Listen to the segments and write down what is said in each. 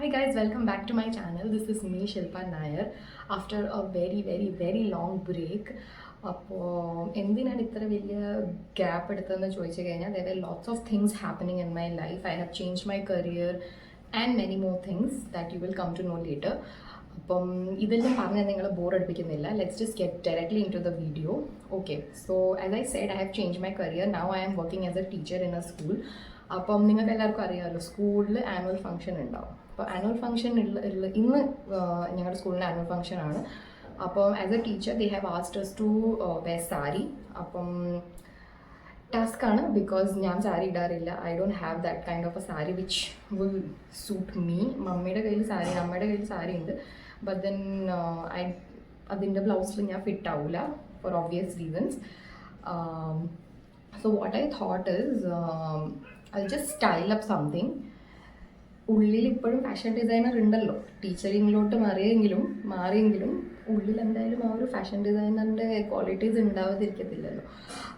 Hi guys, welcome back to my channel. This is me, Shilpa Nair. After a very long break. അപ്പോൾ എന്തിനാണ് ഇത്ര വലിയ gap എടുത്തതെന്ന് ചോദിച്ചു കഴിഞ്ഞാൽ there were lots of things happening in my life. I have changed my career and many more things that you will come to know later. അപ്പം ഇതെല്ലാം പറഞ്ഞാൽ നിങ്ങൾ ബോർ അടുപ്പിക്കുന്നില്ല. Let's just get directly into the video. Okay, so as I said, I have change my career. Now I am working as a teacher in a school. അപ്പം നിങ്ങൾക്ക് എല്ലാവർക്കും അറിയാമല്ലോ, സ്കൂളിൽ ആനുവൽ ഫംഗ്ഷൻ ഉണ്ടാവും. അപ്പോൾ annual function ഇന്ന് ഞങ്ങളുടെ സ്കൂളിൻ്റെ ആനുവൽ ഫംഗ്ഷൻ ആണ്. അപ്പം as a teacher they have asked us to wear sari. അപ്പം ടാസ്ക് ആണ്, ബിക്കോസ് ഞാൻ സാരി ഇടാറില്ല. I don't have that kind of a sari which will suit me. മമ്മിയുടെ കയ്യിൽ സാരി, അമ്മയുടെ കയ്യിൽ സാരി ഉണ്ട്. ബട്ട് ദെൻ അതിൻ്റെ ബ്ലൗസിൽ ഞാൻ ഫിറ്റ് ആവില്ല for obvious reasons. So what I thought is I just style up something. ഉള്ളിൽ ഇപ്പോഴും ഫാഷൻ ഡിസൈനർ ഉണ്ടല്ലോ, ടീച്ചറിങ്ങിലോട്ട് മാറിയെങ്കിലും ഉള്ളിൽ എന്തായാലും ആ ഒരു ഫാഷൻ ഡിസൈനറിൻ്റെ ക്വാളിറ്റീസ് ഉണ്ടാവാതിരിക്കത്തില്ലല്ലോ.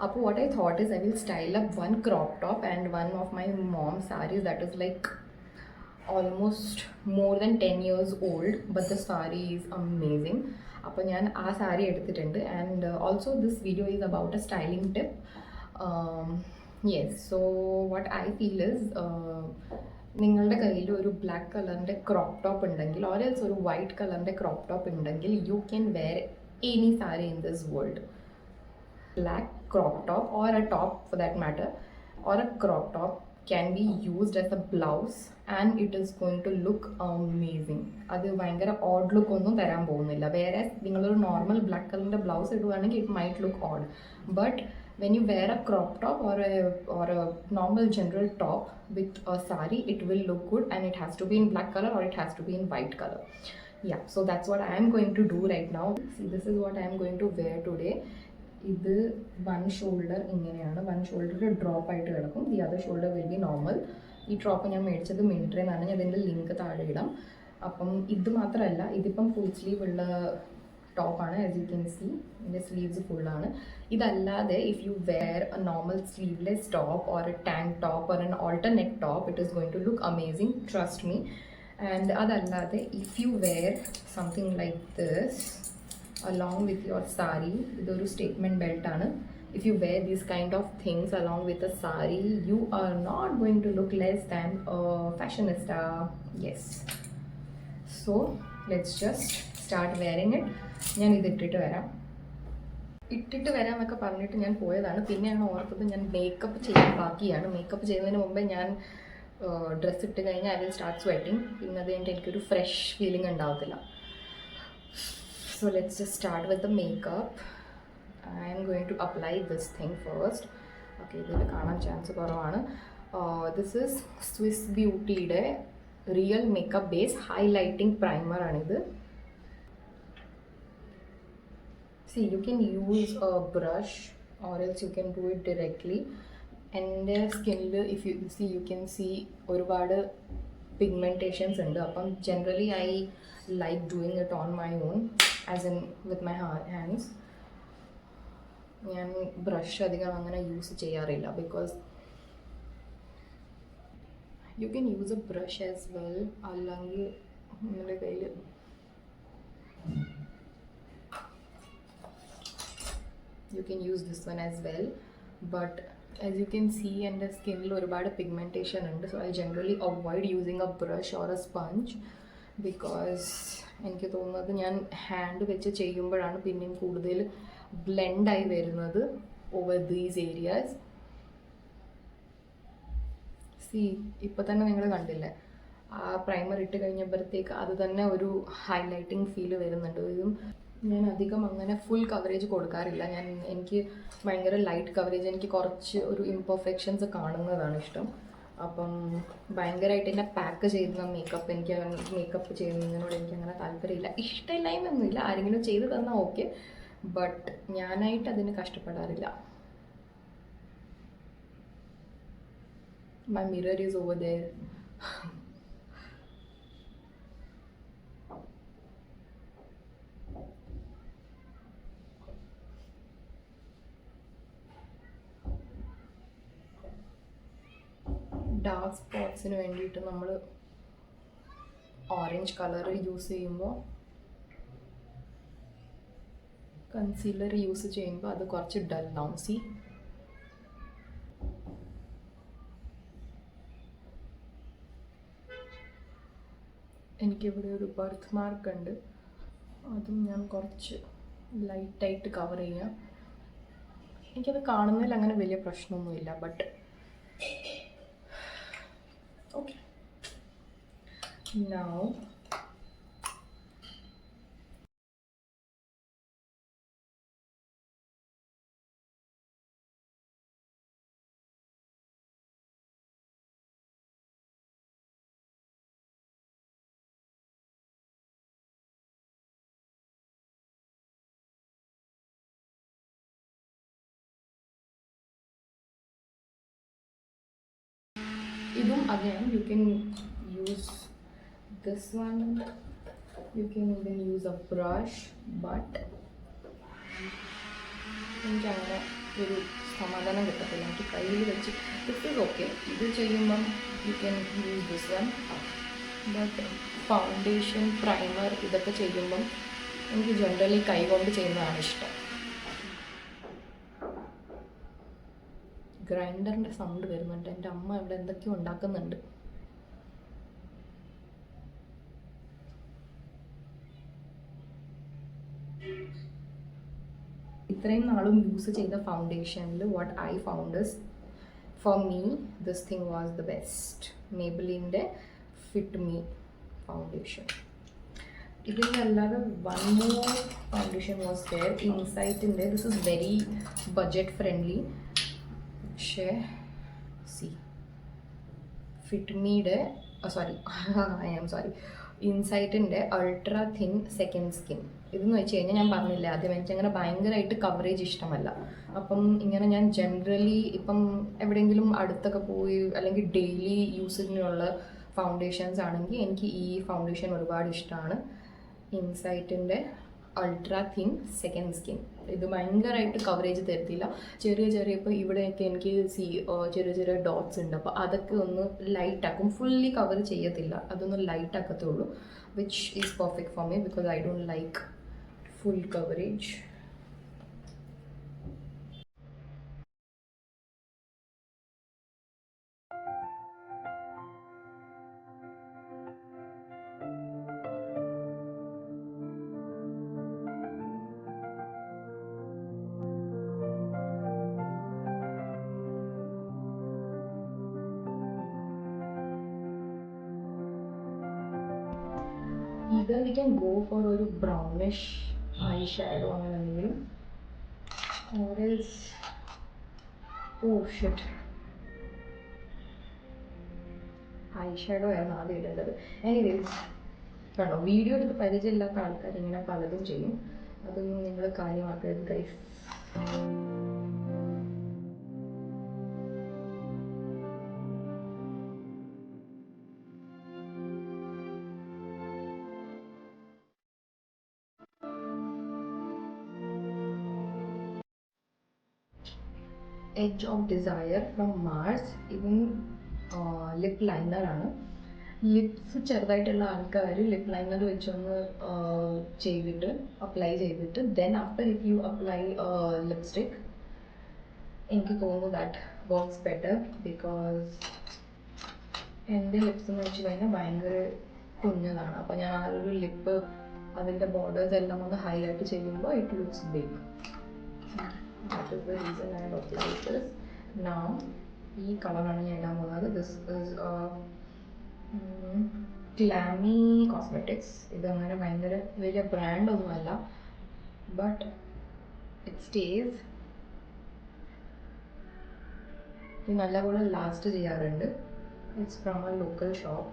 അപ്പോൾ what I thought is I will style up one crop top and one of my mom saris that is like almost more than 10 years old, but the sari is amazing. അപ്പോൾ ഞാൻ ആ സാരി എടുത്തിട്ടുണ്ട്. And also this video is about a styling tip. Yes, so what I feel is, നിങ്ങളുടെ കയ്യിൽ ഒരു black കളറിൻ്റെ crop top ഉണ്ടെങ്കിൽ, or else ഒരു വൈറ്റ് കളറിൻ്റെ ക്രോപ്പ് ടോപ്പ് ഉണ്ടെങ്കിൽ, you can wear any sari in this world. Black crop top or a top for that matter, or a crop top can be used as a blouse and it is going to look amazing. അത് ഭയങ്കര odd look ഒന്നും തരാൻ പോകുന്നില്ല. വേറെ നിങ്ങളൊരു normal black കളറിൻ്റെ blouse ഇടുവാണെങ്കിൽ it might look odd, but when you wear a crop top or a normal general top with a sari, it will look good, and it has to be in black color or it has to be in white color. Yeah, so that's what I am going to do right now. See, this is what I am going to wear today. ഇത് one shoulder ഇങ്ങനെയാണ്, one shoulder drop ആയിട്ട് കിടക്കും, the other shoulder will be normal. ഈ top ഞാൻ മേടിച്ചത് മിൻട്രയിൽ നിന്നാണ്, ഞാൻ ഇതിൻ്റെ ലിങ്ക് താഴെ ഇടാം. അപ്പം ഇത് മാത്രമല്ല, ഇതിപ്പം ഫുൾ സ്ലീവ് ഉള്ള ടോപ്പാണ്. ആസ് യു കെൻ സി ഇതിൻ്റെ സ്ലീവ്സ് ഫുള്ളാണ്. ഇതല്ലാതെ if you wear a normal sleeveless top or a tank top or an alternate top, it is going to look amazing, trust me. And അതല്ലാതെ if you wear something like this along with your sari, idoru statement belt aanu. If you wear these kind of things along with a sari, you are not going to look less than a fashionista. Yes, so let's just start wearing it. ഞാൻ ഇത് ഇട്ടിട്ട് വരാമെന്നൊക്കെ പറഞ്ഞിട്ട് ഞാൻ പോയതാണ്. പിന്നെയാണ് ഓർത്തത് ഞാൻ makeup ചെയ്യാൻ ബാക്കിയാണ്. മേക്കപ്പ് ചെയ്യുന്നതിന് മുമ്പേ ഞാൻ ഡ്രസ്സ് ഇട്ട് കഴിഞ്ഞാൽ ഐ വിൽ സ്റ്റാർട്ട് സ്വെറ്റിംഗ്. പിന്നെ അത് കഴിഞ്ഞിട്ട് എനിക്കൊരു ഫ്രഷ് ഫീലിംഗ് ഉണ്ടാവത്തില്ല. So let's just start with the makeup. I am going to apply this thing first. Okay, ഇതിൽ കാണാൻ ചാൻസ് കുറവാണ്. This is Swiss Beautyയുടെ real makeup base highlighting primer ആണിത്. See, you can use a brush or else you can do it directly. എൻ്റെ സ്കിന്നിൽ if you see, you can see ഒരുപാട് pigmentations ഉണ്ട്. അപ്പം generally I like doing it on my own, as in with my hands. ഞാൻ brush അധികം അങ്ങനെ use ചെയ്യാറില്ല, because you can use A brush as well. അല്ലെങ്കിൽ നിങ്ങളുടെ കയ്യിൽ you can use this one as well. But as you can see, എൻ്റെ സ്കിന്നിൽ ഒരുപാട് പിഗ്മെൻറ്റേഷൻ ഉണ്ട്. So I generally avoid using A brush or A sponge, because എനിക്ക് തോന്നുന്നത് ഞാൻ ഹാൻഡ് വെച്ച് ചെയ്യുമ്പോഴാണ് പിന്നെയും കൂടുതൽ ബ്ലെൻഡായി വരുന്നത് ഓവർ ദീസ് ഏരിയാസ്. സി, ഇപ്പോൾ തന്നെ നിങ്ങൾ കണ്ടില്ലേ, ആ പ്രൈമർ ഇട്ട് കഴിഞ്ഞപ്പോഴത്തേക്ക് അത് തന്നെ ഒരു ഹൈലൈറ്റിംഗ് ഫീൽ വരുന്നുണ്ട്. ഇതും ഞാൻ അധികം അങ്ങനെ ഫുൾ കവറേജ് കൊടുക്കാറില്ല. എനിക്ക് ഭയങ്കര ലൈറ്റ് കവറേജ്, എനിക്ക് കുറച്ച് ഒരു ഇംപെർഫെക്ഷൻസ് കാണുന്നതാണ് ഇഷ്ടം. അപ്പം ഭയങ്കരമായിട്ട് എന്നെ പാക്ക് ചെയ്യുന്ന മേക്കപ്പ് ചെയ്യുന്നതിനോട് എനിക്ക് അങ്ങനെ താല്പര്യമില്ല. ഇഷ്ടമില്ലായ്മയൊന്നുമില്ല, ആരെങ്കിലും ചെയ്ത് തന്നാൽ ഓക്കെ, ബട്ട് ഞാനായിട്ട് അതിന് കഷ്ടപ്പെടാറില്ല. My mirror is over there. Dark സ്പോട്ട്സിന് വേണ്ടിയിട്ട് നമ്മൾ ഓറഞ്ച് കളർ യൂസ് ചെയ്യുമ്പോൾ, കൺസീലർ യൂസ് ചെയ്യുമ്പോൾ അത് കുറച്ച് ഡല്ലാവും. സി, എനിക്കിവിടെ ഒരു ബർത്ത് മാർക്ക് ഉണ്ട്, അതും ഞാൻ കുറച്ച് ലൈറ്റായിട്ട് കവർ ചെയ്യാം. എനിക്കത് കാണുന്നതിൽ അങ്ങനെ വലിയ പ്രശ്നമൊന്നുമില്ല, but okay. Now idum again you can use this one, you can even use a brush, but എനിക്ക് അങ്ങനെ ഒരു സമാധാനം കിട്ടത്തില്ല. എനിക്ക് കയ്യിൽ വെച്ച് ദിസ് ഈസ് ഓക്കെ, ഇത് ചെയ്യുമ്പം you can use this one, but foundation, primer ഇതൊക്കെ ചെയ്യുമ്പം എനിക്ക് ജനറലി കൈ കൊണ്ട് ചെയ്യുന്നതാണ് ഇഷ്ടം. ഗ്രൈൻഡറിൻ്റെ സൗണ്ട് വരുന്നുണ്ട്, എൻ്റെ അമ്മ ഇവിടെ എന്തൊക്കെയോ ഉണ്ടാക്കുന്നുണ്ട്. ഇത്രയും നാളും യൂസ് ചെയ്ത ഫൗണ്ടേഷനിൽ what I found is, for me this thing was the best, മേബിലിൻ്റെ ഫിറ്റ് മീ ഫൗണ്ടേഷൻ. ഇതിലല്ലാതെ one more foundation was there, ഇൻസൈറ്റിൻ്റെ. This is very budget friendly, പക്ഷേ സി ഫിറ്റ് മീയുടെ ഇൻസൈറ്റിൻ്റെ അൾട്രാ തിൻ സെക്കൻഡ് സ്കിൻ. ഇതെന്ന് വെച്ച് കഴിഞ്ഞാൽ ഞാൻ പറഞ്ഞില്ല ആദ്യം, എനിക്കങ്ങനെ ഭയങ്കരമായിട്ട് കവറേജ് ഇഷ്ടമല്ല. അപ്പം ഇങ്ങനെ ഞാൻ ജനറലി ഇപ്പം എവിടെയെങ്കിലും അടുത്തൊക്കെ പോയി അല്ലെങ്കിൽ ഡെയിലി യൂസിനുള്ള ഫൗണ്ടേഷൻസ് ആണെങ്കിൽ എനിക്ക് ഈ ഫൗണ്ടേഷൻ ഒരുപാട് ഇഷ്ടമാണ്. ഇൻസൈറ്റിൻ്റെ അൾട്രാ തിൻ സെക്കൻഡ് സ്കിൻ. ഇത് ഭയങ്കരമായിട്ട് കവറേജ് തരത്തില്ല. ചെറിയ ഇപ്പോൾ ഇവിടെയൊക്കെ എനിക്ക് ചെറിയ ഡോട്ട്സ് ഉണ്ട്, അപ്പോൾ അതൊക്കെ ഒന്ന് ലൈറ്റ് ആക്കും. ഫുള്ളി കവർ ചെയ്യത്തില്ല, അതൊന്ന് ലൈറ്റ് ആക്കത്തേ ഉള്ളൂ, which is perfect for me because I don't like full coverage. Either we can go for ഒരു ബ്രൗണിഷ് ഐ ഷാഡോ അങ്ങനെ എന്തെങ്കിലും, or else ഐ ഷാഡോ ആയിരുന്നു ആദ്യം ഇടേണ്ടത്. എനിവേസ് കണ്ടോ, വീഡിയോ എടുത്ത് പരിചയമില്ലാത്ത ആൾക്കാർ ഇങ്ങനെ പലതും ചെയ്യും, അതൊന്നും നിങ്ങൾ കാര്യമാക്കരുത് guys. Edge of desire from Mars, ഇതും ലിപ്പ് ലൈനറാണ്. ലിപ്സ് ചെറുതായിട്ടുള്ള ആൾക്കാർ ലിപ്പ് ലൈനർ വെച്ചൊന്ന് ചെയ്തിട്ട് അപ്ലൈ ചെയ്തിട്ട് then after if you apply lipstick, എനിക്ക് തോന്നുന്നു ദാറ്റ് വർക്ക്സ് ബെറ്റർ. ബിക്കോസ് എൻ്റെ ലിപ്സ് എന്ന് വെച്ച് കഴിഞ്ഞാൽ ഭയങ്കര കുഞ്ഞതാണ്, അപ്പോൾ ഞാൻ ആ ഒരു ലിപ്പ് അതിൻ്റെ ബോർഡേഴ്സ് എല്ലാം ഒന്ന് ഹൈലൈറ്റ് ചെയ്യുമ്പോൾ it looks big. That is the reason I have applied this. Now ഈ കളറാണ് ഞാൻ ഇടാൻ പോകുന്നത്. This is Glamy cosmetics. ഇതങ്ങനെ ഭയങ്കര വലിയ ബ്രാൻഡൊന്നുമല്ല, ബട്ട് ഇറ്റ് സ്റ്റേസ്. ഇത് നല്ലപോലെ ലാസ്റ്റ് ചെയ്യാറുണ്ട്. It's from a local shop.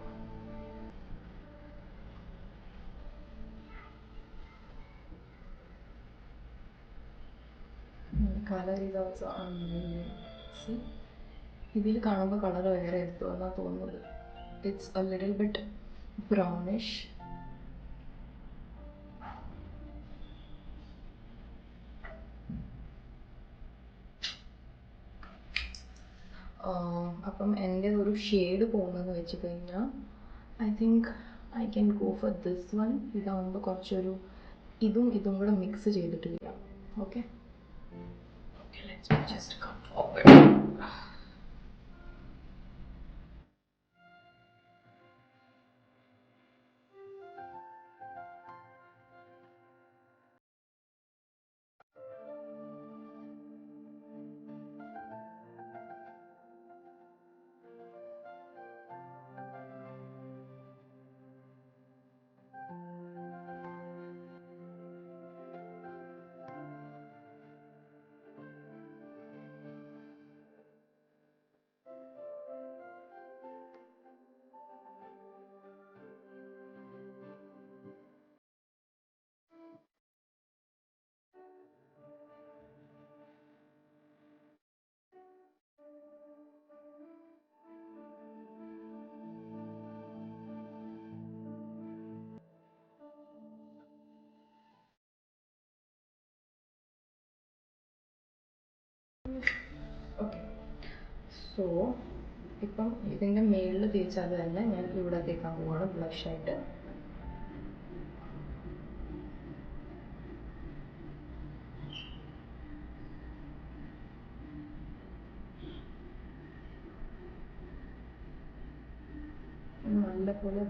Colour is also amazing. See, ഇതിൽ കാണുമ്പോൾ കളർ വേറെ എത്തുമെന്നാണ് തോന്നുന്നത്. It's a little bit brownish. അപ്പം എൻ്റെ ഒരു ഷെയ്ഡ് പോകുന്നതെന്ന് വെച്ച് കഴിഞ്ഞാൽ I think I can go for this one. ഇതാകുമ്പോൾ കുറച്ചൊരു ഇതും കൂടെ മിക്സ് ചെയ്തിട്ട് ചെയ്യാം. Okay, let's just come forward. Okay, so ഇപ്പം ഇതിൻ്റെ മേളിൽ തേച്ചാൽ തന്നെ ഞാൻ ഇവിടെ തേക്കാൻ പോവാണ് ബ്ലഷായിട്ട്. നല്ലപോലെ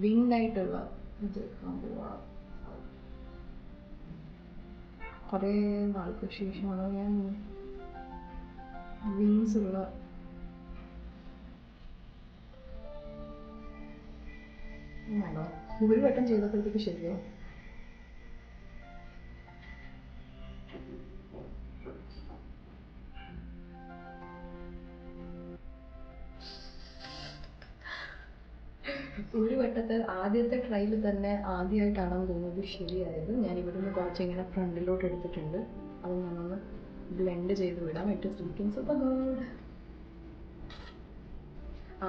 വിങ്ങായിട്ടുള്ള ഇത് പോവാം. കുറേ നാൾക്ക് ശേഷമാണ് ഞാൻ വിങ്സ് ഉള്ള ഒരു വട്ടം ചെയ്തപ്പോഴത്തേക്ക് ശരിയാവും. ഒരു വട്ടത്തെ ആദ്യത്തെ ട്രയൽ തന്നെ ആദ്യമായിട്ടാണെന്ന് തോന്നുന്നത് ശരിയായത്. ഞാൻ ഇവിടുന്ന് കുറച്ച് ഇങ്ങനെ ഫ്രണ്ടിലോട്ട് എടുത്തിട്ടുണ്ട്. അത് ഞാനൊന്ന് ബ്ലെൻഡ് ചെയ്ത് വിടാം. It is looking super good.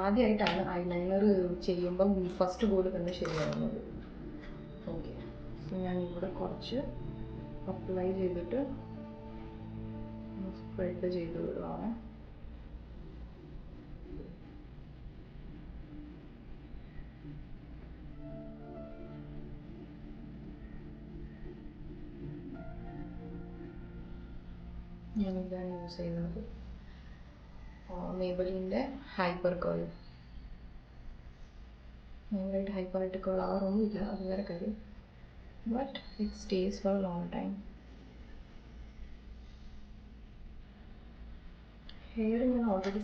ആദ്യമായിട്ടാണ് ഐലൈനർ ചെയ്യുമ്പം ഫസ്റ്റ് ഗോൾ തന്നെ ശരിയാവുന്നത്. ഓക്കെ, സോ ഞാൻ ഇവിടെ കുറച്ച് അപ്ലൈ ചെയ്തിട്ട് സ്പ്രെഡ് ചെയ്ത് വിടുവാണ്. ഞാനിതാണ് യൂസ് ചെയ്യുന്നത്, മേബലിൻ്റെ ഹൈപ്പർ കേൾ. ഭയങ്കരമായിട്ട് ഹൈപ്പറായിട്ട് കേൾ ആവാറൊന്നുമില്ല, അത് വേറെ കാര്യം. But it stays for long time. Hair ഞാൻ ഓൾറെഡി